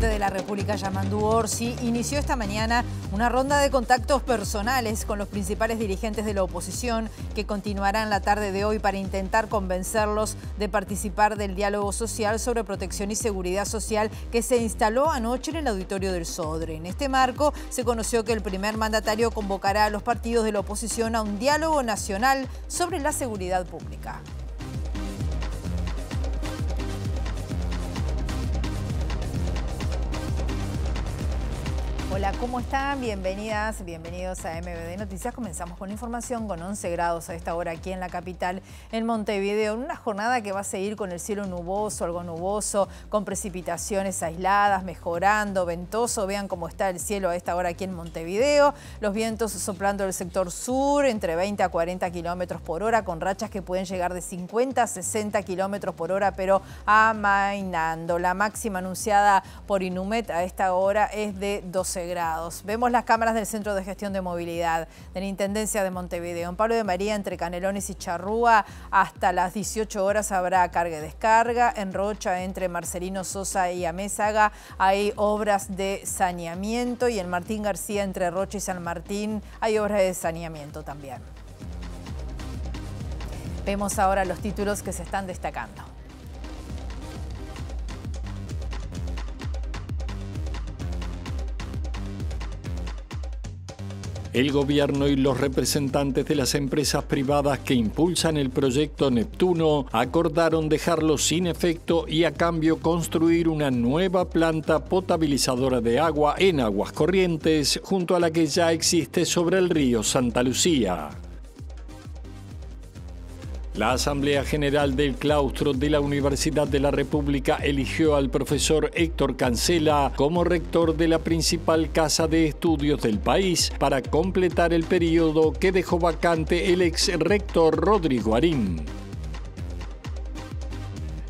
presidente de la República, Yamandu Orsi, inició esta mañana una ronda de contactos personales con los principales dirigentes de la oposición que continuarán la tarde de hoy para intentar convencerlos de participar del diálogo social sobre protección y seguridad social que se instaló anoche en el auditorio del Sodre. En este marco se conoció que el primer mandatario convocará a los partidos de la oposición a un diálogo nacional sobre la seguridad pública. Hola, ¿cómo están? Bienvenidas, bienvenidos a MBD Noticias. Comenzamos con información con 11 grados a esta hora aquí en la capital, en Montevideo. En una jornada que va a seguir con el cielo nuboso, algo nuboso, con precipitaciones aisladas, mejorando, ventoso. Vean cómo está el cielo a esta hora aquí en Montevideo. Los vientos soplando del sector sur entre 20 a 40 kilómetros por hora, con rachas que pueden llegar de 50 a 60 kilómetros por hora, pero amainando. La máxima anunciada por Inumet a esta hora es de 12 grados. Vemos las cámaras del Centro de Gestión de Movilidad de la Intendencia de Montevideo. En Pablo de María, entre Canelones y Charrúa, hasta las 18 horas habrá carga y descarga. En Rocha, entre Marcelino Sosa y Amézaga, hay obras de saneamiento. Y en Martín García, entre Rocha y San Martín, hay obras de saneamiento también. Vemos ahora los títulos que se están destacando. El gobierno y los representantes de las empresas privadas que impulsan el proyecto Neptuno acordaron dejarlo sin efecto y a cambio construir una nueva planta potabilizadora de agua en Aguas Corrientes, junto a la que ya existe sobre el río Santa Lucía. La Asamblea General del Claustro de la Universidad de la República eligió al profesor Héctor Cancela como rector de la principal casa de estudios del país para completar el periodo que dejó vacante el ex rector Rodrigo Arín.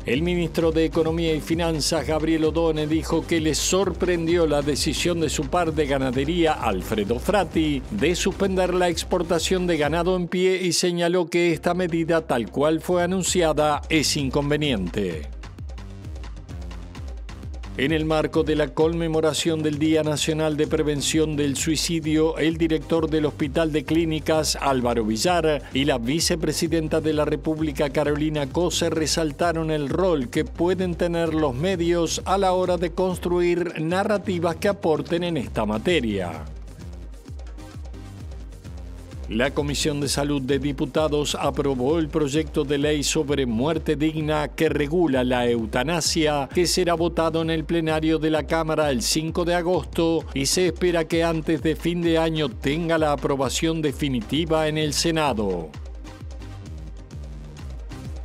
El ministro de Economía y Finanzas, Gabriel Odone, dijo que le sorprendió la decisión de su par de ganadería, Alfredo Frati, de suspender la exportación de ganado en pie y señaló que esta medida, tal cual fue anunciada, es inconveniente. En el marco de la conmemoración del Día Nacional de Prevención del Suicidio, el director del Hospital de Clínicas, Álvaro Villar, y la vicepresidenta de la República, Carolina Cose, resaltaron el rol que pueden tener los medios a la hora de construir narrativas que aporten en esta materia. La Comisión de Salud de Diputados aprobó el proyecto de ley sobre muerte digna que regula la eutanasia, que será votado en el plenario de la Cámara el 5 de agosto y se espera que antes de fin de año tenga la aprobación definitiva en el Senado.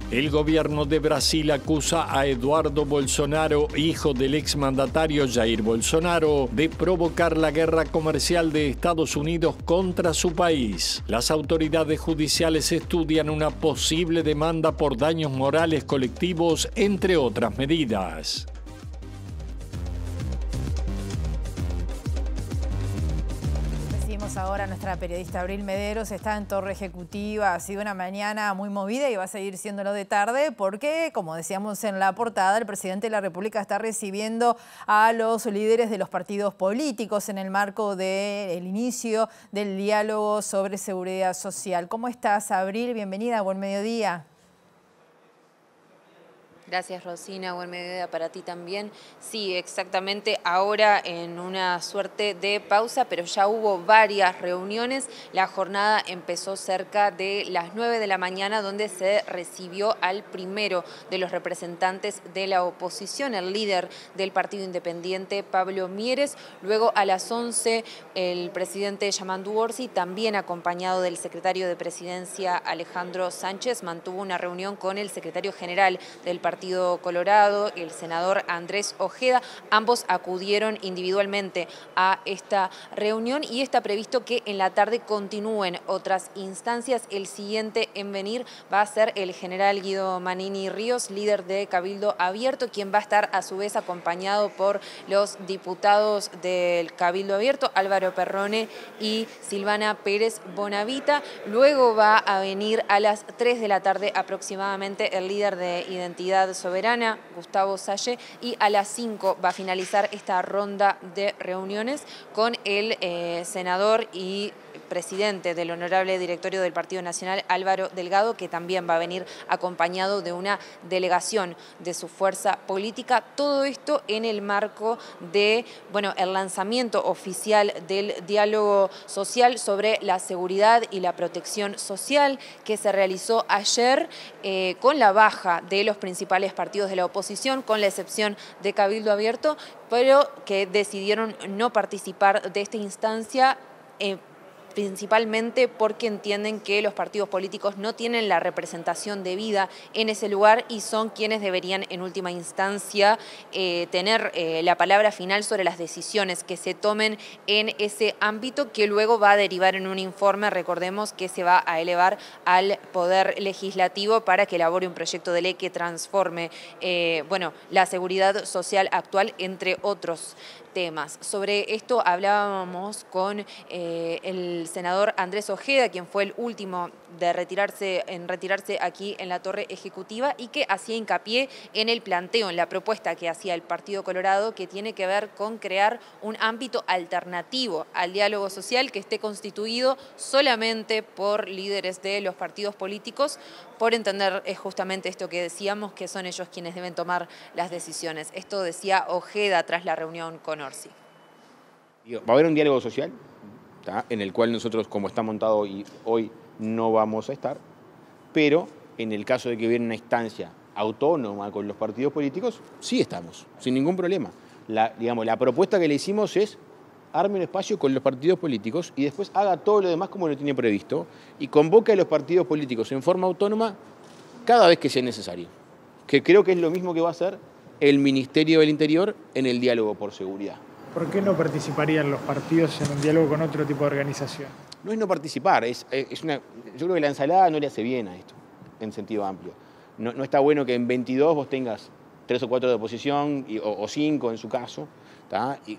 El gobierno de Brasil acusa a Eduardo Bolsonaro, hijo del exmandatario Jair Bolsonaro, de provocar la guerra comercial de Estados Unidos contra su país. Las autoridades judiciales estudian una posible demanda por daños morales colectivos, entre otras medidas. Ahora nuestra periodista Abril Mederos está en Torre Ejecutiva. Ha sido una mañana muy movida y va a seguir siéndolo de tarde porque, como decíamos en la portada, el presidente de la República está recibiendo a los líderes de los partidos políticos en el marco del inicio del diálogo sobre seguridad social. ¿Cómo estás, Abril? Bienvenida, buen mediodía. Gracias, Rosina. Buen mediodía para ti también. Sí, exactamente. Ahora en una suerte de pausa, pero ya hubo varias reuniones. La jornada empezó cerca de las 9 de la mañana, donde se recibió al primero de los representantes de la oposición, el líder del Partido Independiente, Pablo Mieres. Luego a las 11, el presidente Yamandu Orsi, también acompañado del secretario de Presidencia, Alejandro Sánchez, mantuvo una reunión con el secretario general del Partido Colorado, el senador Andrés Ojeda. Ambos acudieron individualmente a esta reunión y está previsto que en la tarde continúen otras instancias. El siguiente en venir va a ser el general Guido Manini Ríos, líder de Cabildo Abierto, quien va a estar a su vez acompañado por los diputados del Cabildo Abierto, Álvaro Perrone y Silvana Pérez Bonavita. Luego va a venir a las 3 de la tarde aproximadamente el líder de Identidad Unidad Soberana, Gustavo Salle, y a las 5 va a finalizar esta ronda de reuniones con el senador y presidente del Honorable Directorio del Partido Nacional, Álvaro Delgado, que también va a venir acompañado de una delegación de su fuerza política. Todo esto en el marco de, el lanzamiento oficial del diálogo social sobre la seguridad y la protección social que se realizó ayer con la baja de los principales partidos de la oposición, con la excepción de Cabildo Abierto, pero que decidieron no participar de esta instancia, principalmente porque entienden que los partidos políticos no tienen la representación debida en ese lugar y son quienes deberían en última instancia tener la palabra final sobre las decisiones que se tomen en ese ámbito, que luego va a derivar en un informe, recordemos, que se va a elevar al Poder Legislativo para que elabore un proyecto de ley que transforme la seguridad social actual, entre otros temas. Sobre esto hablábamos con el senador Andrés Ojeda, quien fue el último en retirarse aquí en la Torre Ejecutiva, y que hacía hincapié en el planteo, en la propuesta que hacía el Partido Colorado, que tiene que ver con crear un ámbito alternativo al diálogo social que esté constituido solamente por líderes de los partidos políticos, por entender justamente esto que decíamos, que son ellos quienes deben tomar las decisiones. Esto decía Ojeda tras la reunión con Orsi. Va a haber un diálogo social, ¿tá?, en el cual nosotros, como está montado hoy, no vamos a estar, pero en el caso de que hubiera una instancia autónoma con los partidos políticos, sí estamos, sin ningún problema. La propuesta que le hicimos es: arme un espacio con los partidos políticos y después haga todo lo demás como lo tiene previsto y convoque a los partidos políticos en forma autónoma cada vez que sea necesario. Que creo que es lo mismo que va a hacer el Ministerio del Interior en el diálogo por seguridad. ¿Por qué no participarían los partidos en un diálogo con otro tipo de organización? No es no participar, yo creo que la ensalada no le hace bien a esto, en sentido amplio. No está bueno que en 22 vos tengas 3 o 4 de oposición, o 5 en su caso, ¿tá?, y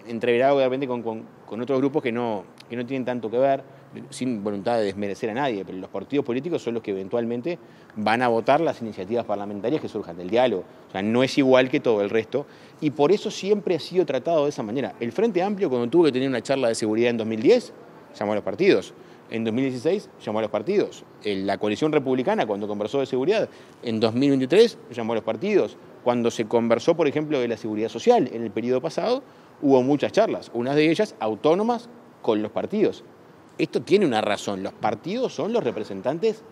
entreverado de repente con otros grupos que no tienen tanto que ver, sin voluntad de desmerecer a nadie, pero los partidos políticos son los que eventualmente van a votar las iniciativas parlamentarias que surjan del diálogo. O sea, no es igual que todo el resto, y por eso siempre ha sido tratado de esa manera. El Frente Amplio, cuando tuvo que tener una charla de seguridad en 2010, llamó a los partidos. En 2016 llamó a los partidos. La coalición republicana, cuando conversó de seguridad, en 2023 llamó a los partidos. Cuando se conversó, por ejemplo, de la seguridad social en el periodo pasado, hubo muchas charlas, unas de ellas autónomas con los partidos. Esto tiene una razón: los partidos son los representantes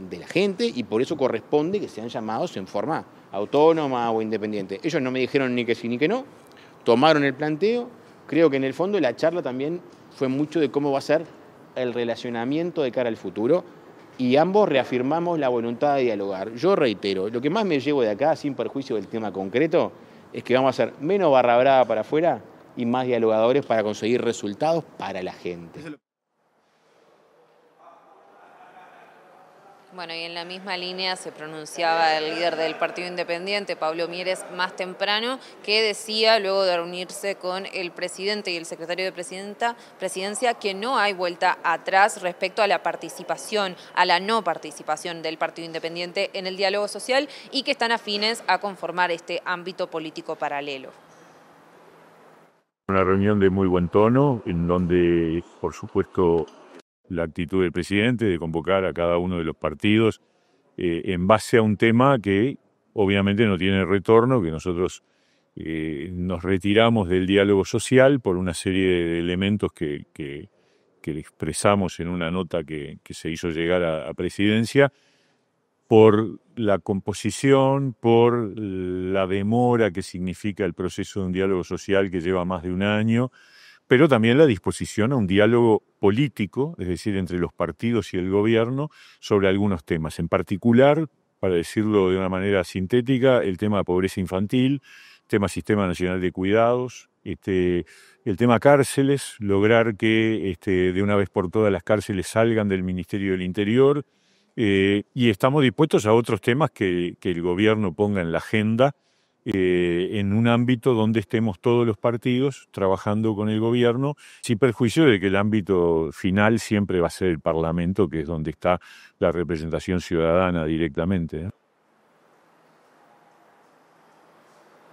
de la gente y por eso corresponde que sean llamados en forma autónoma o independiente. Ellos no me dijeron ni que sí ni que no, tomaron el planteo. Creo que en el fondo la charla también fue mucho de cómo va a ser el relacionamiento de cara al futuro, y ambos reafirmamos la voluntad de dialogar. Yo reitero, lo que más me llevo de acá, sin perjuicio del tema concreto, es que vamos a hacer menos barra brava para afuera y más dialogadores para conseguir resultados para la gente. Bueno, y en la misma línea se pronunciaba el líder del Partido Independiente, Pablo Mieres, más temprano, que decía, luego de reunirse con el presidente y el secretario de presidencia, que no hay vuelta atrás respecto a la participación, a la no participación del Partido Independiente en el diálogo social, y que están afines a conformar este ámbito político paralelo. Una reunión de muy buen tono, en donde, por supuesto, la actitud del presidente de convocar a cada uno de los partidos en base a un tema que obviamente no tiene retorno, que nosotros nos retiramos del diálogo social por una serie de elementos que expresamos en una nota que se hizo llegar a presidencia, por la composición, por la demora que significa el proceso de un diálogo social que lleva más de un año, pero también la disposición a un diálogo político, es decir, entre los partidos y el gobierno, sobre algunos temas. En particular, para decirlo de una manera sintética, el tema de pobreza infantil, el tema Sistema Nacional de Cuidados, el tema cárceles, lograr que de una vez por todas las cárceles salgan del Ministerio del Interior, y estamos dispuestos a otros temas que el gobierno ponga en la agenda, en un ámbito donde estemos todos los partidos trabajando con el gobierno, sin perjuicio de que el ámbito final siempre va a ser el Parlamento, que es donde está la representación ciudadana directamente, ¿eh?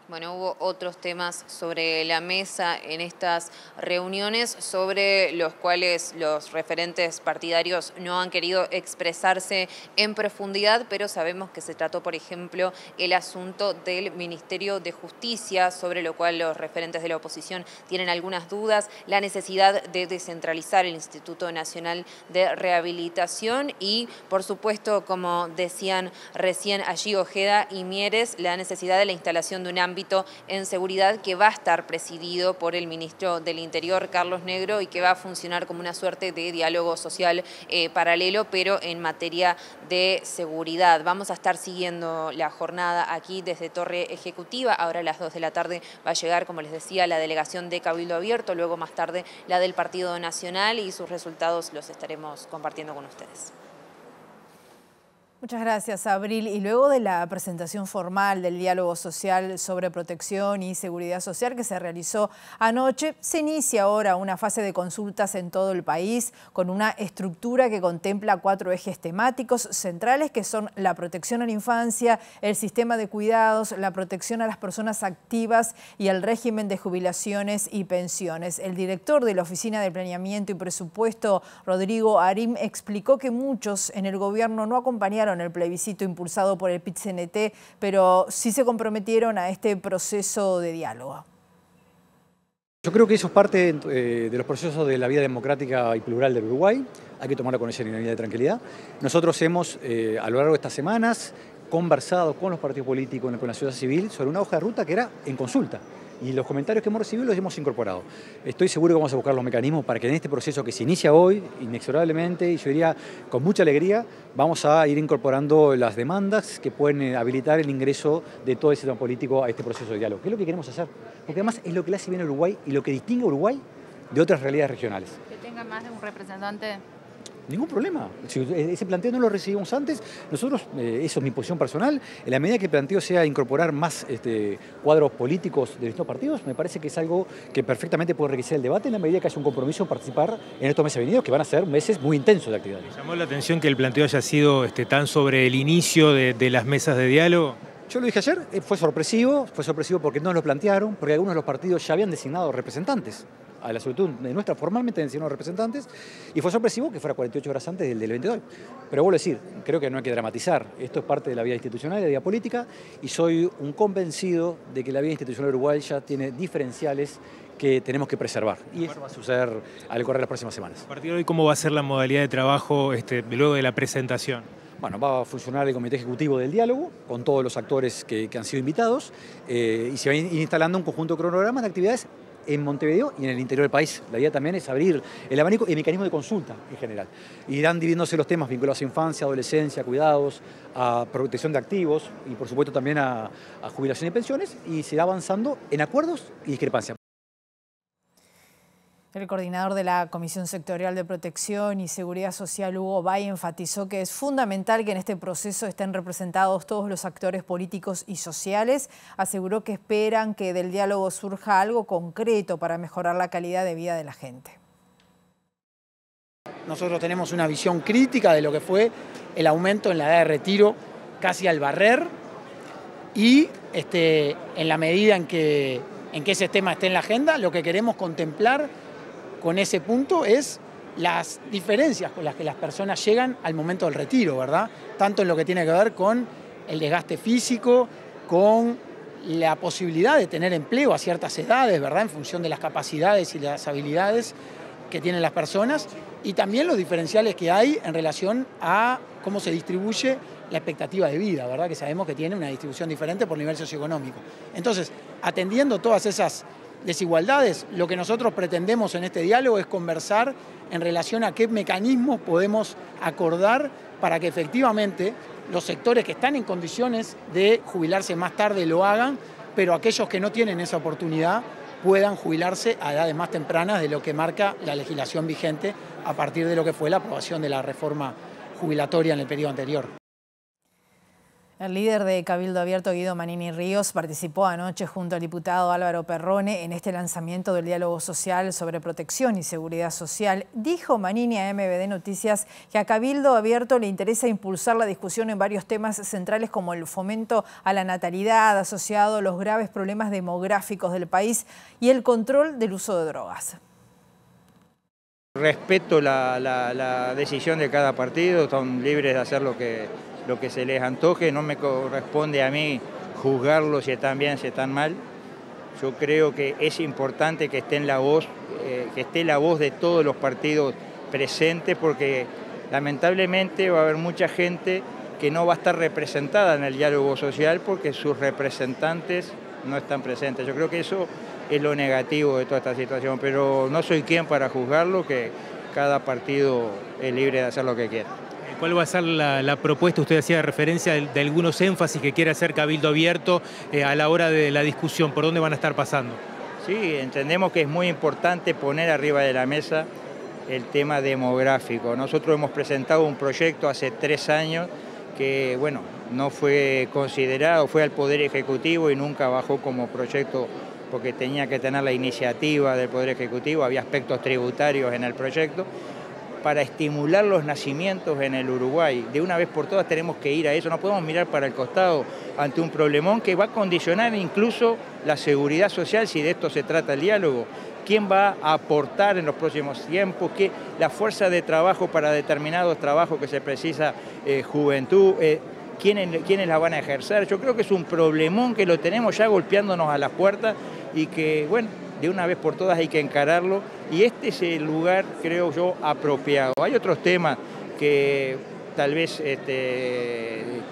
Bueno, hubo otros temas sobre la mesa en estas reuniones sobre los cuales los referentes partidarios no han querido expresarse en profundidad, pero sabemos que se trató, por ejemplo, el asunto del Ministerio de Justicia, sobre lo cual los referentes de la oposición tienen algunas dudas, la necesidad de descentralizar el Instituto Nacional de Rehabilitación y, por supuesto, como decían recién allí Ojeda y Mieres, la necesidad de la instalación de un ámbito en seguridad que va a estar presidido por el ministro del Interior, Carlos Negro, y que va a funcionar como una suerte de diálogo social paralelo, pero en materia de seguridad. Vamos a estar siguiendo la jornada aquí desde Torre Ejecutiva. Ahora a las 2 de la tarde va a llegar, como les decía, la delegación de Cabildo Abierto, luego más tarde la del Partido Nacional, y sus resultados los estaremos compartiendo con ustedes. Muchas gracias, Abril. Y luego de la presentación formal del diálogo social sobre protección y seguridad social que se realizó anoche, se inicia ahora una fase de consultas en todo el país con una estructura que contempla 4 ejes temáticos centrales que son la protección a la infancia, el sistema de cuidados, la protección a las personas activas y el régimen de jubilaciones y pensiones. El director de la Oficina de Planeamiento y Presupuesto, Rodrigo Arim, explicó que muchos en el gobierno no acompañaron el plebiscito impulsado por el PIT-CNT, pero sí se comprometieron a este proceso de diálogo. Yo creo que eso es parte de los procesos de la vida democrática y plural del Uruguay. Hay que tomarlo con esa serenidad y tranquilidad. Nosotros hemos, a lo largo de estas semanas, conversado con los partidos políticos, con la sociedad civil, sobre una hoja de ruta que era en consulta. Y los comentarios que hemos recibido los hemos incorporado. Estoy seguro que vamos a buscar los mecanismos para que en este proceso que se inicia hoy, inexorablemente, y yo diría con mucha alegría, vamos a ir incorporando las demandas que pueden habilitar el ingreso de todo el sistema político a este proceso de diálogo. ¿Qué es lo que queremos hacer? Porque además es lo que le hace bien a Uruguay y lo que distingue a Uruguay de otras realidades regionales. Que tenga más de un representante. Ningún problema. Si ese planteo no lo recibimos antes, nosotros, eso es mi posición personal, en la medida que el planteo sea incorporar más cuadros políticos de estos partidos, me parece que es algo que perfectamente puede enriquecer el debate en la medida que haya un compromiso en participar en estos meses venidos, que van a ser meses muy intensos de actividades. ¿Llamó la atención que el planteo haya sido tan sobre el inicio de las mesas de diálogo? Yo lo dije ayer, fue sorpresivo porque no lo plantearon, porque algunos de los partidos ya habían designado representantes. A la solicitud de nuestra formalmente designados representantes, y fue sorpresivo que fuera 48 horas antes del evento de hoy. Pero vuelvo a decir, creo que no hay que dramatizar, esto es parte de la vida institucional y de la vida política, y soy un convencido de que la vida institucional uruguaya tiene diferenciales que tenemos que preservar, y eso va a suceder al correr de las próximas semanas. A partir de hoy, ¿cómo va a ser la modalidad de trabajo luego de la presentación? Bueno, va a funcionar el comité ejecutivo del diálogo con todos los actores que han sido invitados, y se va a ir instalando un conjunto de cronogramas de actividades en Montevideo y en el interior del país. La idea también es abrir el abanico y el mecanismo de consulta en general. Irán dividiéndose los temas vinculados a infancia, adolescencia, cuidados, a protección de activos y por supuesto también a jubilación y pensiones, y se irá avanzando en acuerdos y discrepancias. El coordinador de la Comisión Sectorial de Protección y Seguridad Social, Hugo Bay, enfatizó que es fundamental que en este proceso estén representados todos los actores políticos y sociales. Aseguró que esperan que del diálogo surja algo concreto para mejorar la calidad de vida de la gente. Nosotros tenemos una visión crítica de lo que fue el aumento en la edad de retiro casi al barrer, y en la medida en que ese tema esté en la agenda, lo que queremos contemplar con ese punto es las diferencias con las que las personas llegan al momento del retiro, ¿verdad? Tanto en lo que tiene que ver con el desgaste físico, con la posibilidad de tener empleo a ciertas edades, ¿verdad? En función de las capacidades y las habilidades que tienen las personas, y también los diferenciales que hay en relación a cómo se distribuye la expectativa de vida, ¿verdad? Que sabemos que tiene una distribución diferente por nivel socioeconómico. Entonces, atendiendo todas esas desigualdades, lo que nosotros pretendemos en este diálogo es conversar en relación a qué mecanismos podemos acordar para que efectivamente los sectores que están en condiciones de jubilarse más tarde lo hagan, pero aquellos que no tienen esa oportunidad puedan jubilarse a edades más tempranas de lo que marca la legislación vigente a partir de lo que fue la aprobación de la reforma jubilatoria en el periodo anterior. El líder de Cabildo Abierto, Guido Manini Ríos, participó anoche junto al diputado Álvaro Perrone en este lanzamiento del diálogo social sobre protección y seguridad social. Dijo Manini a MBD Noticias que a Cabildo Abierto le interesa impulsar la discusión en varios temas centrales como el fomento a la natalidad asociado a los graves problemas demográficos del país y el control del uso de drogas. Respeto la decisión de cada partido, son libres de hacer lo que se les antoje, no me corresponde a mí juzgarlo si están bien, si están mal. Yo creo que es importante que esté la voz de todos los partidos presentes, porque lamentablemente va a haber mucha gente que no va a estar representada en el diálogo social porque sus representantes no están presentes. Yo creo que eso es lo negativo de toda esta situación, pero no soy quien para juzgarlo, que cada partido es libre de hacer lo que quiera. ¿Cuál va a ser la propuesta? Usted hacía referencia de algunos énfasis que quiere hacer Cabildo Abierto a la hora de la discusión. ¿Por dónde van a estar pasando? Sí, entendemos que es muy importante poner arriba de la mesa el tema demográfico. Nosotros hemos presentado un proyecto hace 3 años que, bueno, no fue considerado, fue al Poder Ejecutivo y nunca bajó como proyecto porque tenía que tener la iniciativa del Poder Ejecutivo, había aspectos tributarios en el proyecto, para estimular los nacimientos en el Uruguay. De una vez por todas tenemos que ir a eso, no podemos mirar para el costado ante un problemón que va a condicionar incluso la seguridad social si de esto se trata el diálogo. ¿Quién va a aportar en los próximos tiempos? ¿Qué la fuerza de trabajo para determinados trabajos que se precisa juventud? ¿Quiénes la van a ejercer? Yo creo que es un problemón que lo tenemos ya golpeándonos a las puertas y que, bueno, de una vez por todas hay que encararlo y este es el lugar, creo yo, apropiado. Hay otros temas que tal vez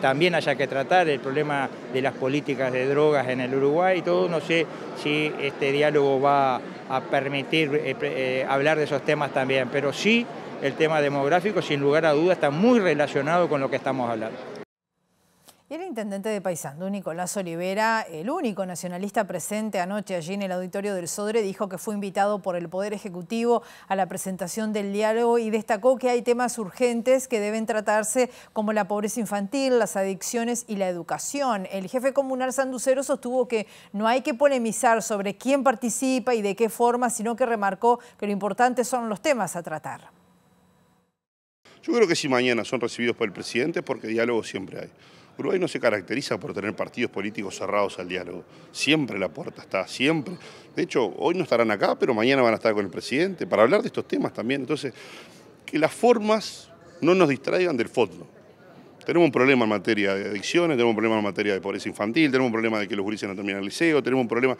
también haya que tratar, el problema de las políticas de drogas en el Uruguay y todo. No sé si este diálogo va a permitir hablar de esos temas también, pero sí el tema demográfico, sin lugar a dudas, está muy relacionado con lo que estamos hablando. Y el intendente de Paysandú, Nicolás Olivera, el único nacionalista presente anoche allí en el auditorio del Sodre, dijo que fue invitado por el Poder Ejecutivo a la presentación del diálogo y destacó que hay temas urgentes que deben tratarse como la pobreza infantil, las adicciones y la educación. El jefe comunal sanducero sostuvo que no hay que polemizar sobre quién participa y de qué forma, sino que remarcó que lo importante son los temas a tratar. Yo creo que si mañana son recibidos por el presidente, porque diálogo siempre hay. Uruguay no se caracteriza por tener partidos políticos cerrados al diálogo. Siempre la puerta está, siempre. De hecho, hoy no estarán acá, pero mañana van a estar con el presidente para hablar de estos temas también. Entonces, que las formas no nos distraigan del fondo. Tenemos un problema en materia de adicciones, tenemos un problema en materia de pobreza infantil, tenemos un problema de que los gurises no terminan el liceo, tenemos un problema,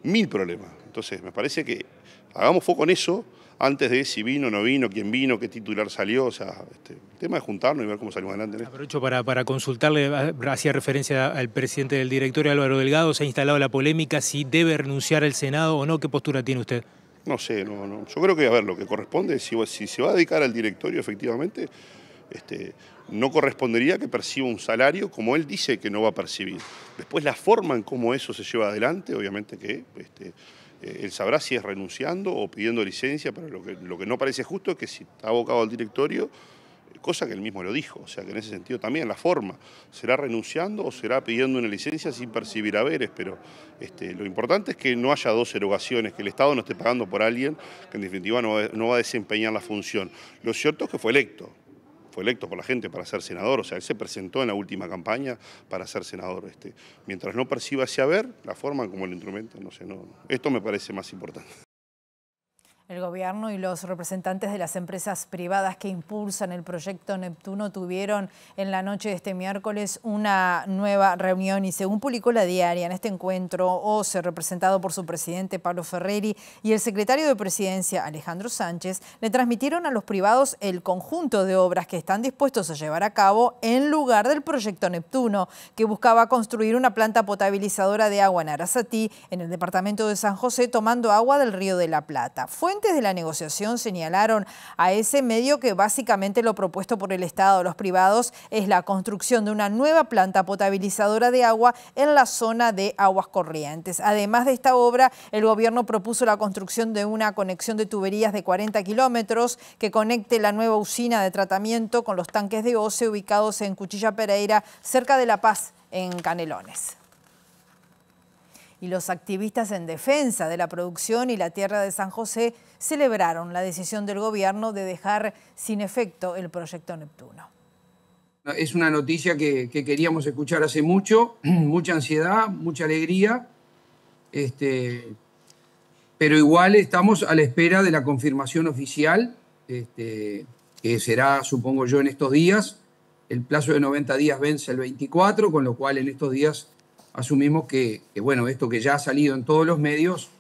1000 problemas. Entonces, me parece que hagamos foco en eso, antes de si vino o no vino, quién vino, qué titular salió, o sea, el tema es juntarnos y ver cómo salimos adelante. Aprovecho para consultarle, hacía referencia al presidente del directorio, Álvaro Delgado, se ha instalado la polémica si debe renunciar al Senado o no, ¿qué postura tiene usted? No sé, no. Yo creo que, a ver, lo que corresponde, si se va a dedicar al directorio efectivamente, no correspondería que perciba un salario como él dice que no va a percibir. Después la forma en cómo eso se lleva adelante, obviamente que él sabrá si es renunciando o pidiendo licencia, pero lo que no parece justo es que si está abocado al directorio, cosa que él mismo lo dijo, o sea que en ese sentido también la forma, será renunciando o será pidiendo una licencia sin percibir haberes, pero lo importante es que no haya 2 erogaciones, que el Estado no esté pagando por alguien que en definitiva no va a desempeñar la función. Lo cierto es que fue electo por la gente para ser senador, o sea, él se presentó en la última campaña para ser senador. Mientras no perciba ese haber, la forma como lo instrumenta, no sé, esto me parece más importante. El gobierno y los representantes de las empresas privadas que impulsan el proyecto Neptuno tuvieron en la noche de este miércoles una nueva reunión y según publicó La Diaria, en este encuentro, OCE, representado por su presidente Pablo Ferreri y el secretario de Presidencia Alejandro Sánchez, le transmitieron a los privados el conjunto de obras que están dispuestos a llevar a cabo en lugar del proyecto Neptuno, que buscaba construir una planta potabilizadora de agua en Arasatí, en el departamento de San José, tomando agua del Río de la Plata. Fuentes antes de la negociación señalaron a ese medio que básicamente lo propuesto por el Estado a los privados es la construcción de una nueva planta potabilizadora de agua en la zona de Aguas Corrientes. Además de esta obra, el gobierno propuso la construcción de una conexión de tuberías de 40 kilómetros que conecte la nueva usina de tratamiento con los tanques de OCE ubicados en Cuchilla Pereira, cerca de La Paz, en Canelones. Y los activistas en defensa de la producción y la tierra de San José celebraron la decisión del gobierno de dejar sin efecto el proyecto Neptuno. Es una noticia que queríamos escuchar hace mucho, mucha ansiedad, mucha alegría, pero igual estamos a la espera de la confirmación oficial, que será, supongo yo, en estos días. El plazo de 90 días vence el 24, con lo cual en estos días asumimos que bueno, esto que ya ha salido en todos los medios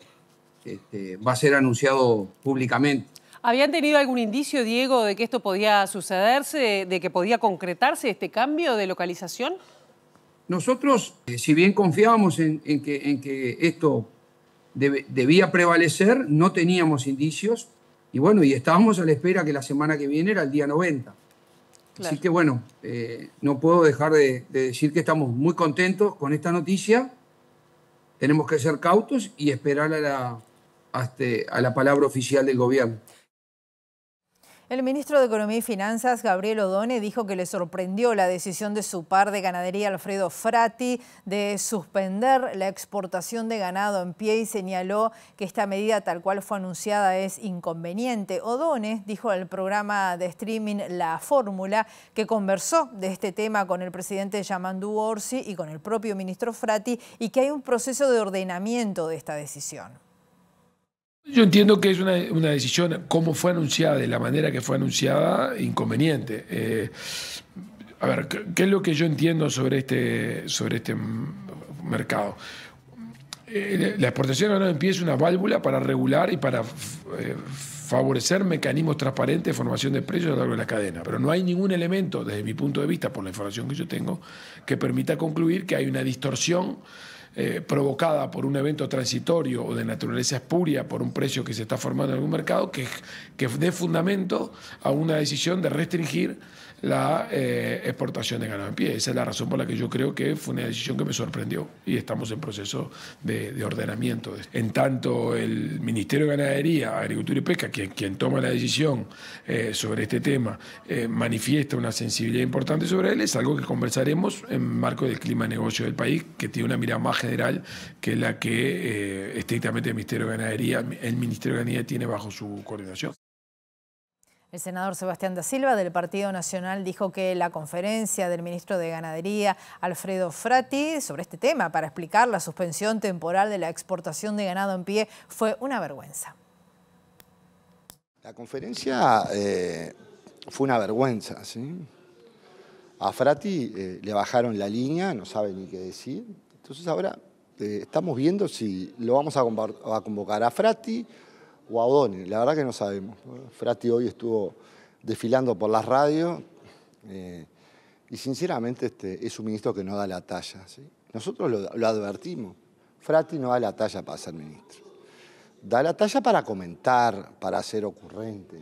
va a ser anunciado públicamente. ¿Habían tenido algún indicio, Diego, de que esto podía sucederse, de que podía concretarse este cambio de localización? Nosotros, si bien confiábamos en que esto debía prevalecer, no teníamos indicios y bueno, y estábamos a la espera que la semana que viene era el día 90. Claro. Así que bueno, no puedo dejar de decir que estamos muy contentos con esta noticia. Tenemos que ser cautos y esperar a la palabra oficial del gobierno. El ministro de Economía y Finanzas, Gabriel Odone, dijo que le sorprendió la decisión de su par de ganadería, Alfredo Frati, de suspender la exportación de ganado en pie y señaló que esta medida tal cual fue anunciada es inconveniente. Odone dijo al programa de streaming La Fórmula que conversó de este tema con el presidente Yamandu Orsi y con el propio ministro Frati y que hay un proceso de ordenamiento de esta decisión. Yo entiendo que es una decisión, como fue anunciada, de la manera que fue anunciada, inconveniente. A ver, ¿qué es lo que yo entiendo sobre este mercado? La exportación de ganado en pie es una válvula para regular y para favorecer mecanismos transparentes de formación de precios a lo largo de la cadena. Pero no hay ningún elemento, desde mi punto de vista, por la información que yo tengo, que permita concluir que hay una distorsión provocada por un evento transitorio o de naturaleza espuria por un precio que se está formando en algún mercado que dé fundamento a una decisión de restringir la exportación de ganado en pie. Esa es la razón por la que yo creo que fue una decisión que me sorprendió y estamos en proceso de ordenamiento. En tanto el Ministerio de Ganadería, Agricultura y Pesca, quien toma la decisión sobre este tema, manifiesta una sensibilidad importante sobre él, es algo que conversaremos en marco del clima de negocio del país, que tiene una mirada más general que la que estrictamente el Ministerio de Ganadería tiene bajo su coordinación. El senador Sebastián da Silva del Partido Nacional dijo que la conferencia del ministro de Ganadería, Alfredo Frati, sobre este tema para explicar la suspensión temporal de la exportación de ganado en pie fue una vergüenza. La conferencia fue una vergüenza, ¿sí? A Frati le bajaron la línea, no sabe ni qué decir. Entonces ahora estamos viendo si lo vamos a convocar a Frati o a Odone. La verdad que no sabemos. Frati hoy estuvo desfilando por las radios y sinceramente es un ministro que no da la talla, ¿sí? Nosotros lo advertimos. Frati no da la talla para ser ministro. Da la talla para comentar, para ser ocurrente,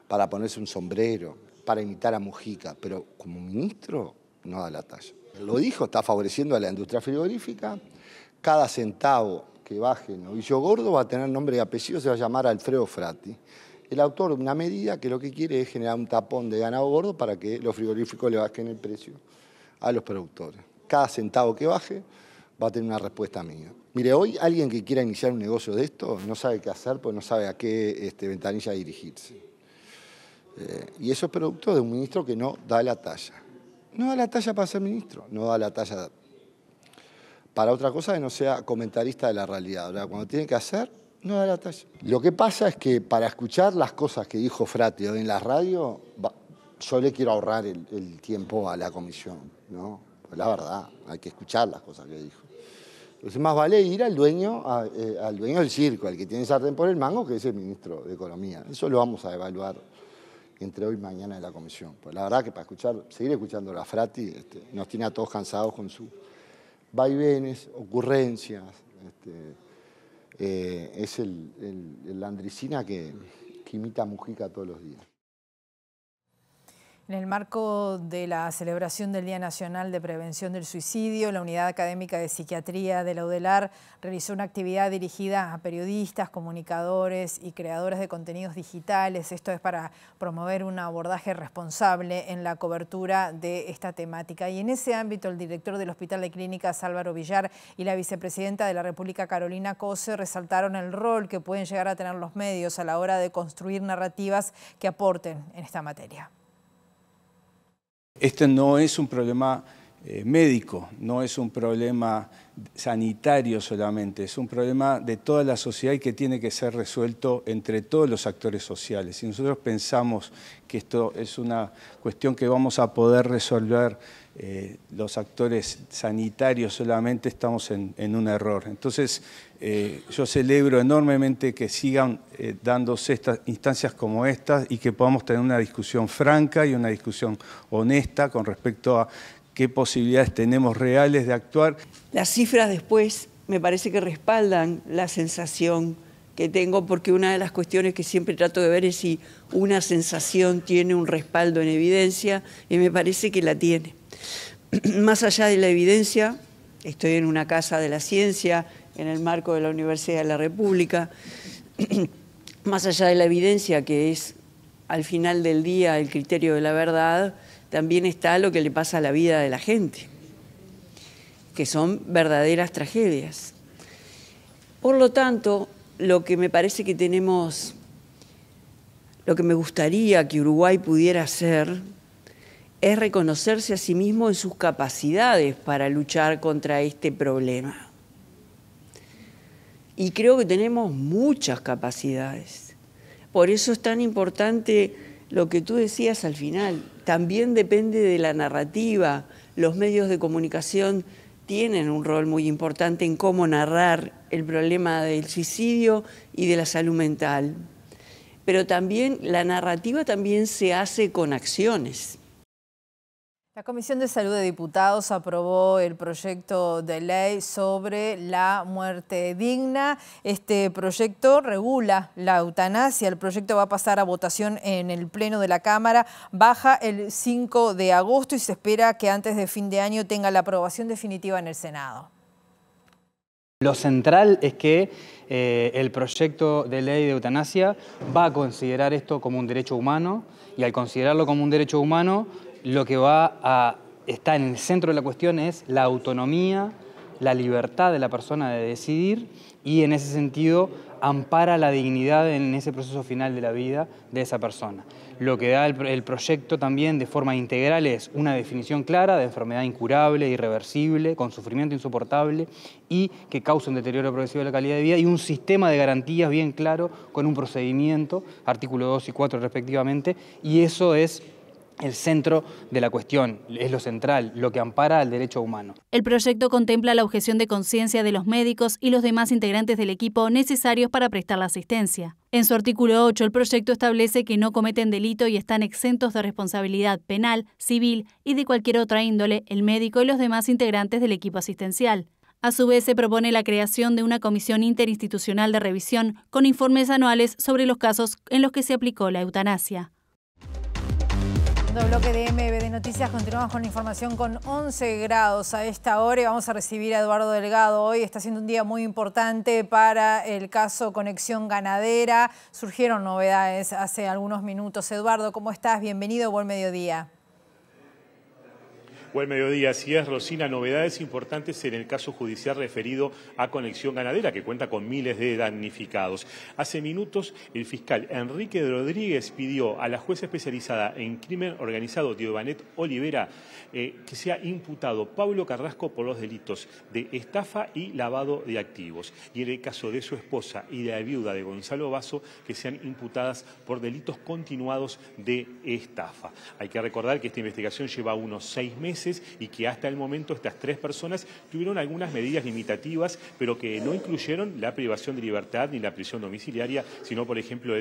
para ponerse un sombrero, para imitar a Mujica, pero como ministro no da la talla. Lo dijo, está favoreciendo a la industria frigorífica. Cada centavo que baje el novillo gordo va a tener nombre y apellido, se va a llamar Alfredo Frati. El autor de una medida que lo que quiere es generar un tapón de ganado gordo para que los frigoríficos le bajen el precio a los productores. Cada centavo que baje va a tener una respuesta mía. Mire, hoy alguien que quiera iniciar un negocio de esto no sabe qué hacer porque no sabe a qué ventanilla dirigirse. Y eso es producto de un ministro que no da la talla. No da la talla para ser ministro, no da la talla para otra cosa que no sea comentarista de la realidad. Ahora, cuando tiene que hacer, no da la talla. Lo que pasa es que para escuchar las cosas que dijo Frati hoy en la radio, yo le quiero ahorrar el tiempo a la comisión, ¿no? Pues la verdad, hay que escuchar las cosas que dijo. Entonces más vale ir al dueño del circo, al que tiene sartén por el mango, que es el ministro de Economía. Eso lo vamos a evaluar entre hoy y mañana en la comisión. Pues la verdad que para seguir escuchando a Frati nos tiene a todos cansados con sus vaivenes, ocurrencias, es el Landricina que imita a Mujica todos los días. En el marco de la celebración del Día Nacional de Prevención del Suicidio, la Unidad Académica de Psiquiatría de la UDELAR realizó una actividad dirigida a periodistas, comunicadores y creadores de contenidos digitales. Esto es para promover un abordaje responsable en la cobertura de esta temática. Y en ese ámbito, el director del Hospital de Clínicas, Álvaro Villar, y la vicepresidenta de la República, Carolina Cose, resaltaron el rol que pueden llegar a tener los medios a la hora de construir narrativas que aporten en esta materia. Este no es un problema médico, no es un problema sanitario solamente, es un problema de toda la sociedad y que tiene que ser resuelto entre todos los actores sociales. Si nosotros pensamos que esto es una cuestión que vamos a poder resolver los actores sanitarios solamente, estamos en un error. Entonces, yo celebro enormemente que sigan dándose estas instancias como estas y que podamos tener una discusión franca y una discusión honesta con respecto a qué posibilidades tenemos reales de actuar. Las cifras después me parece que respaldan la sensación que tengo, porque una de las cuestiones que siempre trato de ver es si una sensación tiene un respaldo en evidencia, y me parece que la tiene. Más allá de la evidencia, estoy en una casa de la ciencia, en el marco de la Universidad de la República, más allá de la evidencia, que es al final del día el criterio de la verdad, también está lo que le pasa a la vida de la gente, que son verdaderas tragedias. Por lo tanto, lo que me parece que tenemos, lo que me gustaría que Uruguay pudiera hacer, es reconocerse a sí mismo en sus capacidades para luchar contra este problema. Y creo que tenemos muchas capacidades. Por eso es tan importante lo que tú decías al final. También depende de la narrativa. Los medios de comunicación tienen un rol muy importante en cómo narrar el problema del suicidio y de la salud mental. Pero también la narrativa también se hace con acciones. La Comisión de Salud de Diputados aprobó el proyecto de ley sobre la muerte digna. Este proyecto regula la eutanasia. El proyecto va a pasar a votación en el Pleno de la Cámara. Baja el 5 de agosto y se espera que antes de fin de año tenga la aprobación definitiva en el Senado. Lo central es que el proyecto de ley de eutanasia va a considerar esto como un derecho humano, y al considerarlo como un derecho humano, lo que va a estar en el centro de la cuestión es la autonomía, la libertad de la persona de decidir, y en ese sentido ampara la dignidad en ese proceso final de la vida de esa persona. Lo que da el proyecto también de forma integral es una definición clara de enfermedad incurable, irreversible, con sufrimiento insoportable y que causa un deterioro progresivo de la calidad de vida, y un sistema de garantías bien claro con un procedimiento, artículo 2 y 4 respectivamente, y eso es el centro de la cuestión, es lo central, lo que ampara al derecho humano. El proyecto contempla la objeción de conciencia de los médicos y los demás integrantes del equipo necesarios para prestar la asistencia. En su artículo 8, el proyecto establece que no cometen delito y están exentos de responsabilidad penal, civil y de cualquier otra índole el médico y los demás integrantes del equipo asistencial. A su vez, se propone la creación de una comisión interinstitucional de revisión con informes anuales sobre los casos en los que se aplicó la eutanasia. Bloque de MBD Noticias, continuamos con la información con 11 grados a esta hora y vamos a recibir a Eduardo Delgado. Hoy está siendo un día muy importante para el caso Conexión Ganadera. Surgieron novedades hace algunos minutos. Eduardo, ¿cómo estás? Bienvenido, buen mediodía. Buen mediodía, así es, Rosina. Novedades importantes en el caso judicial referido a Conexión Ganadera, que cuenta con miles de damnificados. Hace minutos, el fiscal Enrique Rodríguez pidió a la jueza especializada en crimen organizado, Diobanet Olivera, que sea imputado Pablo Carrasco por los delitos de estafa y lavado de activos. Y en el caso de su esposa y de la viuda de Gonzalo Basso, que sean imputadas por delitos continuados de estafa. Hay que recordar que esta investigación lleva unos 6 meses meses y que hasta el momento estas 3 personas tuvieron algunas medidas limitativas, pero que no incluyeron la privación de libertad ni la prisión domiciliaria, sino, por ejemplo,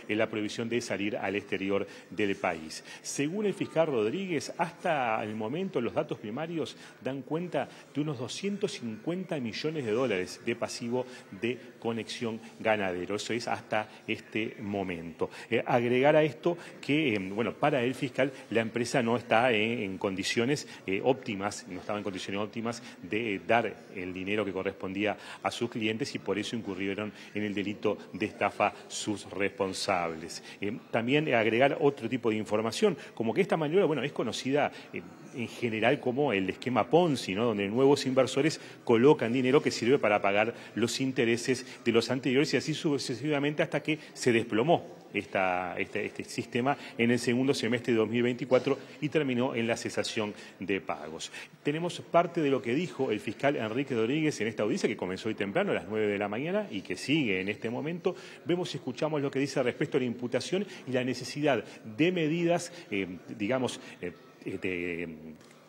la prohibición de salir al exterior del país. Según el fiscal Rodríguez, hasta el momento los datos primarios dan cuenta de unos 250 millones de dólares de pasivo de Conexión Ganadero. Eso es hasta este momento. Agregar a esto que, bueno, para el fiscal la empresa no está en condiciones óptimas, no estaba en condiciones óptimas de dar el dinero que correspondía a sus clientes y por eso incurrieron en el delito de estafa sus responsables. También agregar otro tipo de información, como que esta maniobra, bueno, es conocida en general como el esquema Ponzi, ¿no? Donde nuevos inversores colocan dinero que sirve para pagar los intereses de los anteriores y así sucesivamente hasta que se desplomó este sistema en el segundo semestre de 2024 y terminó en la cesación de pagos. Tenemos parte de lo que dijo el fiscal Enrique Rodríguez en esta audiencia que comenzó hoy temprano a las 9 de la mañana y que sigue en este momento. Vemos y escuchamos lo que dice respecto a la imputación y la necesidad de medidas,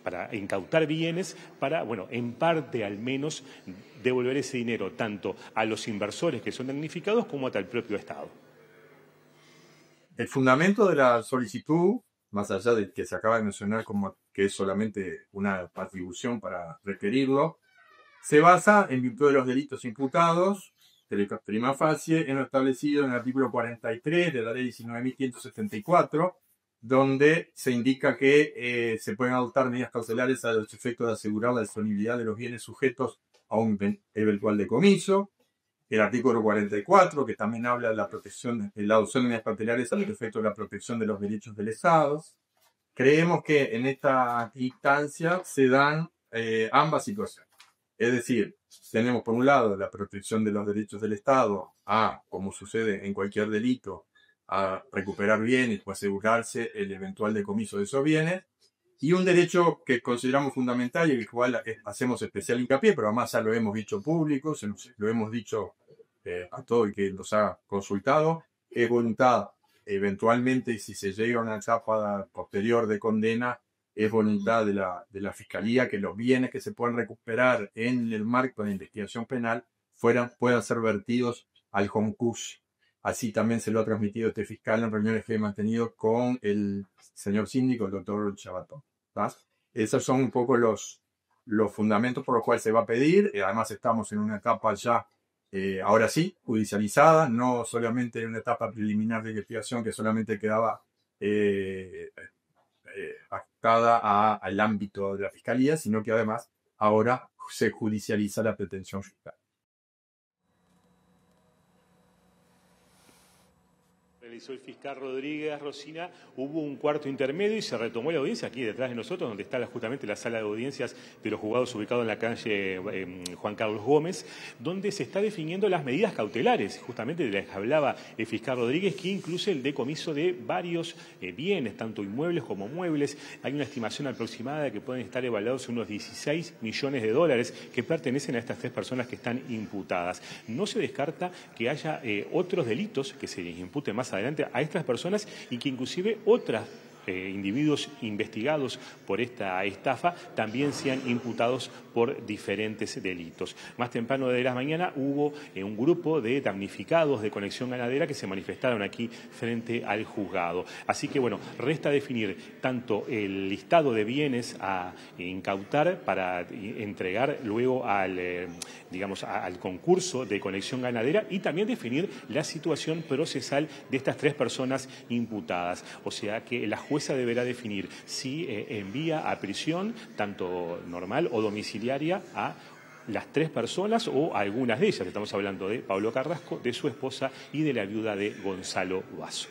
para incautar bienes, para, bueno, en parte al menos devolver ese dinero tanto a los inversores que son damnificados como hasta el propio Estado. El fundamento de la solicitud, más allá del que se acaba de mencionar como que es solamente una atribución para requerirlo, se basa en virtud de los delitos imputados, prima facie, en lo establecido en el artículo 43 de la ley 19.574, donde se indica que se pueden adoptar medidas cautelares a los efectos de asegurar la disponibilidad de los bienes sujetos a un eventual decomiso. El artículo 44, que también habla de la protección, de la adopción de medidas cautelares a los efectos de la protección de los derechos del Estado. Creemos que en esta instancia se dan ambas situaciones. Es decir, tenemos por un lado la protección de los derechos del Estado a, como sucede en cualquier delito, a recuperar bienes o asegurarse el eventual decomiso de esos bienes, y un derecho que consideramos fundamental y el cual hacemos especial hincapié, pero además ya lo hemos dicho público, lo hemos dicho a todo el que nos ha consultado, es voluntad, eventualmente, si se llega a una etapa posterior de condena, es voluntad de la Fiscalía que los bienes que se puedan recuperar en el marco de investigación penal puedan ser vertidos al Joncush. Así también se lo ha transmitido este fiscal en reuniones que he mantenido con el señor síndico, el doctor Chabatón. Esos son un poco los fundamentos por los cuales se va a pedir. Además estamos en una etapa ya, ahora sí, judicializada, no solamente en una etapa preliminar de investigación que solamente quedaba actada al ámbito de la Fiscalía, sino que además ahora se judicializa la pretensión fiscal. Realizó el fiscal Rodríguez, Rosina, hubo un cuarto intermedio y se retomó la audiencia aquí detrás de nosotros, donde está justamente la sala de audiencias de los juzgados ubicado en la calle Juan Carlos Gómez, donde se está definiendo las medidas cautelares, justamente de las que hablaba el fiscal Rodríguez, que incluye el decomiso de varios bienes, tanto inmuebles como muebles. Hay una estimación aproximada de que pueden estar evaluados en unos 16 millones de dólares que pertenecen a estas 3 personas que están imputadas. No se descarta que haya otros delitos que se les imputen más adelante a estas personas y que inclusive otras individuos investigados por esta estafa también sean imputados por diferentes delitos. Más temprano de la mañana hubo un grupo de damnificados de Conexión Ganadera que se manifestaron aquí frente al juzgado. Así que bueno, resta definir tanto el listado de bienes a incautar para entregar luego al concurso de Conexión Ganadera y también definir la situación procesal de estas 3 personas imputadas. O sea que la jueza deberá definir si envía a prisión, tanto normal o domiciliaria, a las 3 personas o a algunas de ellas. Estamos hablando de Pablo Carrasco, de su esposa y de la viuda de Gonzalo Basso.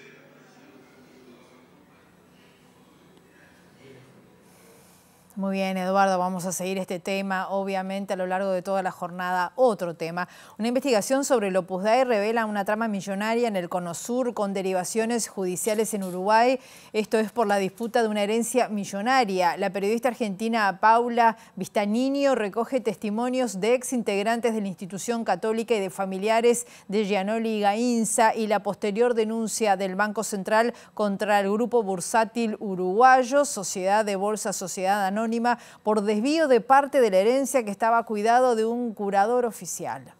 Muy bien, Eduardo, vamos a seguir este tema, obviamente, a lo largo de toda la jornada. Otro tema, una investigación sobre el Opus Dei revela una trama millonaria en el Cono Sur con derivaciones judiciales en Uruguay. Esto es por la disputa de una herencia millonaria. La periodista argentina Paula Vistagnino recoge testimonios de exintegrantes de la institución católica y de familiares de Gianoli Gainza y la posterior denuncia del Banco Central contra el grupo bursátil uruguayo, Sociedad de Bolsa Sociedad Anónima, anónima por desvío de parte de la herencia que estaba a cuidado de un curador oficial.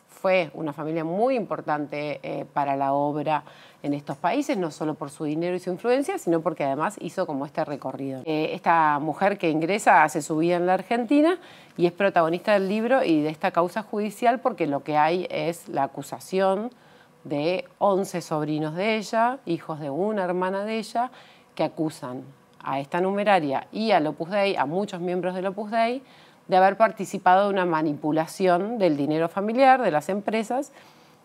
Fue una familia muy importante para la obra en estos países, no solo por su dinero y su influencia, sino porque además hizo como este recorrido. Esta mujer que ingresa hace su vida en la Argentina y es protagonista del libro y de esta causa judicial porque lo que hay es la acusación de 11 sobrinos de ella, hijos de una hermana de ella, que acusan a esta numeraria y al Opus Dei, a muchos miembros del Opus Dei, de haber participado de una manipulación del dinero familiar, de las empresas,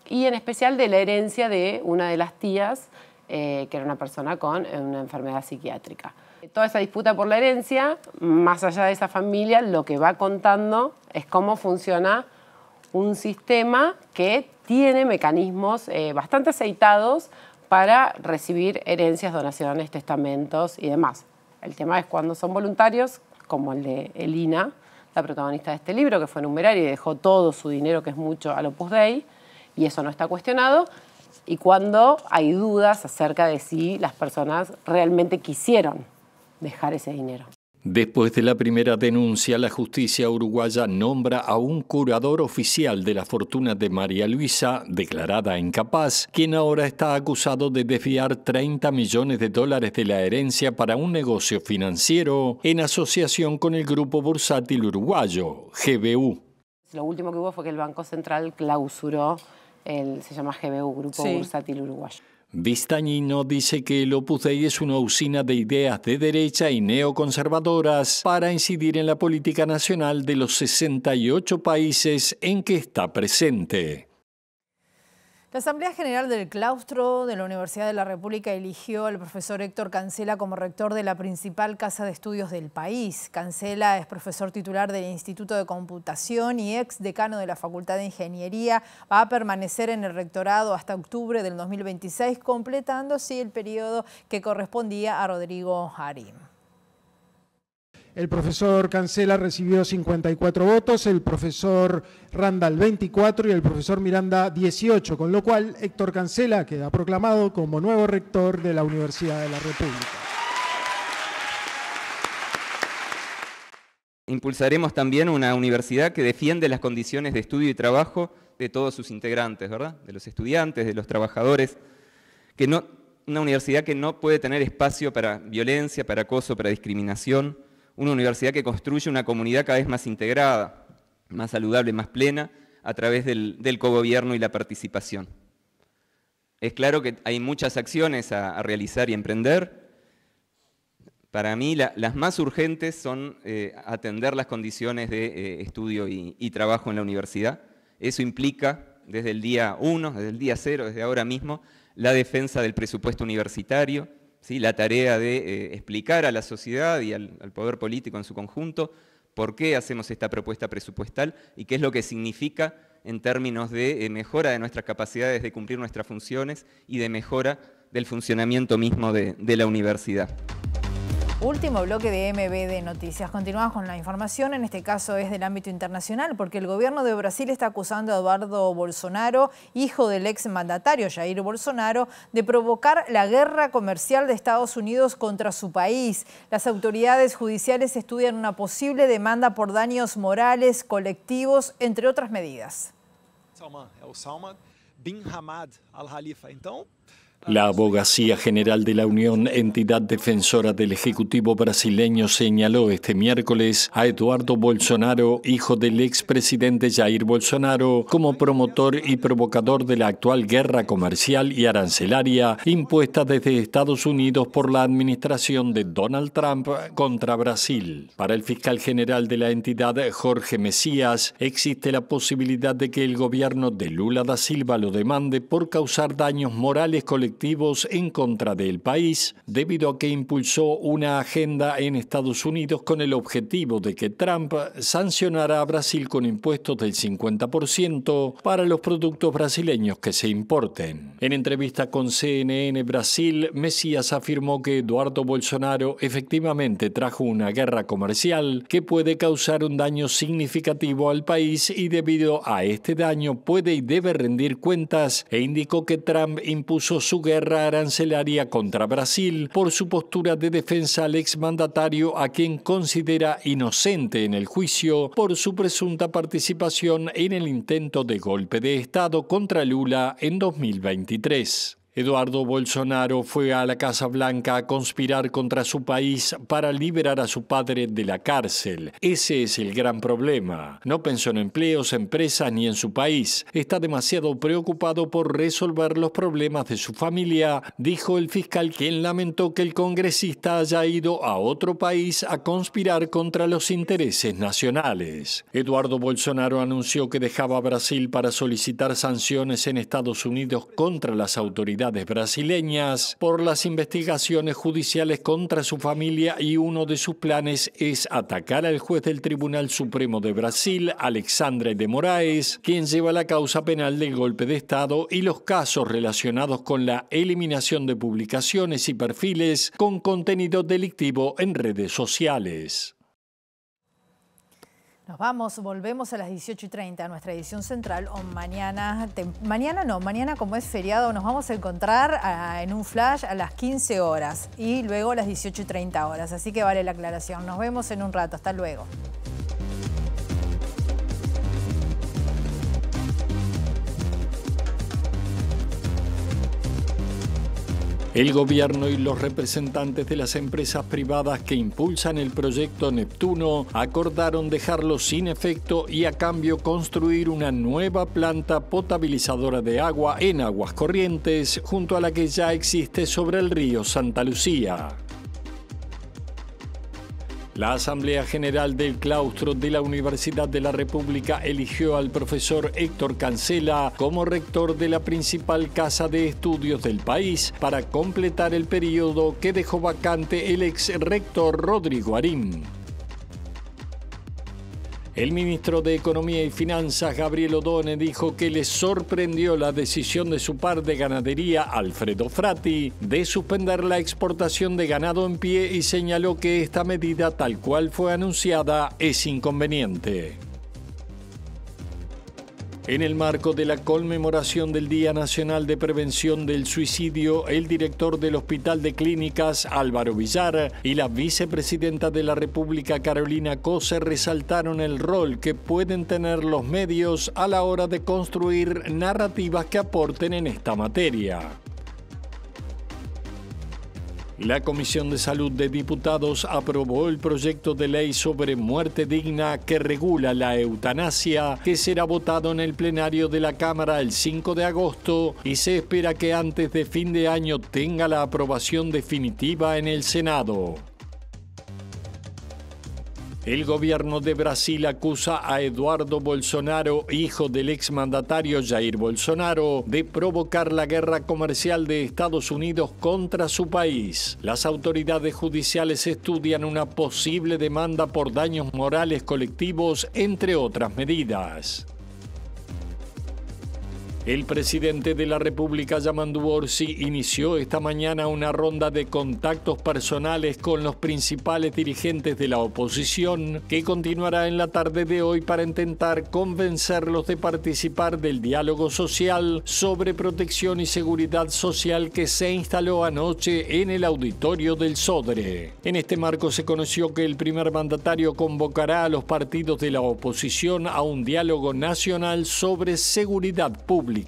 y en especial de la herencia de una de las tías, que era una persona con una enfermedad psiquiátrica. Toda esa disputa por la herencia, más allá de esa familia, lo que va contando es cómo funciona un sistema que tiene mecanismos bastante aceitados para recibir herencias, donaciones, testamentos y demás. El tema es cuando son voluntarios, como el de Elina, la protagonista de este libro, que fue numeraria y dejó todo su dinero, que es mucho, al Opus Dei, y eso no está cuestionado, y cuando hay dudas acerca de si las personas realmente quisieron dejar ese dinero. Después de la primera denuncia, la justicia uruguaya nombra a un curador oficial de la fortuna de María Luisa, declarada incapaz, quien ahora está acusado de desviar $30 millones de la herencia para un negocio financiero en asociación con el grupo bursátil uruguayo, GBU. Lo último que hubo fue que el Banco Central clausuró se llama GBU, Grupo Bursátil Uruguayo. Vistañino dice que el Opus Dei es una usina de ideas de derecha y neoconservadoras para incidir en la política nacional de los 68 países en que está presente. La Asamblea General del Claustro de la Universidad de la República eligió al profesor Héctor Cancela como rector de la principal casa de estudios del país. Cancela es profesor titular del Instituto de Computación y ex decano de la Facultad de Ingeniería. Va a permanecer en el rectorado hasta octubre del 2026, completando así el periodo que correspondía a Rodrigo Arim. El profesor Cancela recibió 54 votos, el profesor Randall 24 y el profesor Miranda 18, con lo cual Héctor Cancela queda proclamado como nuevo rector de la Universidad de la República. Impulsaremos también una universidad que defiende las condiciones de estudio y trabajo de todos sus integrantes, ¿verdad? De los estudiantes, de los trabajadores, una universidad que no puede tener espacio para violencia, para acoso, para discriminación. Una universidad que construye una comunidad cada vez más integrada, más saludable, más plena, a través del cogobierno y la participación. Es claro que hay muchas acciones a realizar y emprender. Para mí, las más urgentes son atender las condiciones de estudio y trabajo en la universidad. Eso implica, desde el día 1, desde el día 0, desde ahora mismo, la defensa del presupuesto universitario, ¿sí? La tarea de explicar a la sociedad y al poder político en su conjunto por qué hacemos esta propuesta presupuestal y qué es lo que significa en términos de mejora de nuestras capacidades de cumplir nuestras funciones y de mejora del funcionamiento mismo de la universidad. Último bloque de MBD Noticias. Continuamos con la información, en este caso es del ámbito internacional, porque el gobierno de Brasil está acusando a Eduardo Bolsonaro, hijo del exmandatario Jair Bolsonaro, de provocar la guerra comercial de Estados Unidos contra su país. Las autoridades judiciales estudian una posible demanda por daños morales, colectivos, entre otras medidas. Salman, es Salman bin Hamad al-Khalifa. La Abogacía General de la Unión, entidad defensora del Ejecutivo brasileño, señaló este miércoles a Eduardo Bolsonaro, hijo del expresidente Jair Bolsonaro, como promotor y provocador de la actual guerra comercial y arancelaria impuesta desde Estados Unidos por la administración de Donald Trump contra Brasil. Para el fiscal general de la entidad, Jorge Mesías, existe la posibilidad de que el gobierno de Lula da Silva lo demande por causar daños morales colectivos en contra del país, debido a que impulsó una agenda en Estados Unidos con el objetivo de que Trump sancionara a Brasil con impuestos del 50% para los productos brasileños que se importen. En entrevista con CNN Brasil, Mesías afirmó que Eduardo Bolsonaro efectivamente trajo una guerra comercial que puede causar un daño significativo al país y debido a este daño puede y debe rendir cuentas, e indicó que Trump impuso su su guerra arancelaria contra Brasil por su postura de defensa al exmandatario, a quien considera inocente en el juicio por su presunta participación en el intento de golpe de Estado contra Lula en 2023. Eduardo Bolsonaro fue a la Casa Blanca a conspirar contra su país para liberar a su padre de la cárcel. Ese es el gran problema. No pensó en empleos, empresas ni en su país. Está demasiado preocupado por resolver los problemas de su familia, dijo el fiscal, quien lamentó que el congresista haya ido a otro país a conspirar contra los intereses nacionales. Eduardo Bolsonaro anunció que dejaba Brasil para solicitar sanciones en Estados Unidos contra las autoridades brasileñas por las investigaciones judiciales contra su familia, y uno de sus planes es atacar al juez del Tribunal Supremo de Brasil, Alexandre de Moraes, quien lleva la causa penal del golpe de Estado y los casos relacionados con la eliminación de publicaciones y perfiles con contenido delictivo en redes sociales. Nos vamos, volvemos a las 18:30 a nuestra edición central. O mañana como es feriado, nos vamos a encontrar en un flash a las 15 horas y luego a las 18:30 horas. Así que vale la aclaración. Nos vemos en un rato. Hasta luego. El gobierno y los representantes de las empresas privadas que impulsan el proyecto Neptuno acordaron dejarlo sin efecto y a cambio construir una nueva planta potabilizadora de agua en Aguas Corrientes, junto a la que ya existe sobre el río Santa Lucía. La Asamblea General del Claustro de la Universidad de la República eligió al profesor Héctor Cancela como rector de la principal casa de estudios del país para completar el periodo que dejó vacante el ex rector Rodrigo Arim. El ministro de Economía y Finanzas, Gabriel Odone, dijo que le sorprendió la decisión de su par de ganadería, Alfredo Frati, de suspender la exportación de ganado en pie, y señaló que esta medida, tal cual fue anunciada, es inconveniente. En el marco de la conmemoración del Día Nacional de Prevención del Suicidio, el director del Hospital de Clínicas, Álvaro Villar, y la vicepresidenta de la República, Carolina Cose, resaltaron el rol que pueden tener los medios a la hora de construir narrativas que aporten en esta materia. La Comisión de Salud de Diputados aprobó el proyecto de ley sobre muerte digna que regula la eutanasia, que será votado en el plenario de la Cámara el 5 de agosto y se espera que antes de fin de año tenga la aprobación definitiva en el Senado. El gobierno de Brasil acusa a Eduardo Bolsonaro, hijo del exmandatario Jair Bolsonaro, de provocar la guerra comercial de Estados Unidos contra su país. Las autoridades judiciales estudian una posible demanda por daños morales colectivos, entre otras medidas. El presidente de la República, Yamandu Orsi, inició esta mañana una ronda de contactos personales con los principales dirigentes de la oposición, que continuará en la tarde de hoy para intentar convencerlos de participar del diálogo social sobre protección y seguridad social que se instaló anoche en el auditorio del Sodre. En este marco se conoció que el primer mandatario convocará a los partidos de la oposición a un diálogo nacional sobre seguridad pública.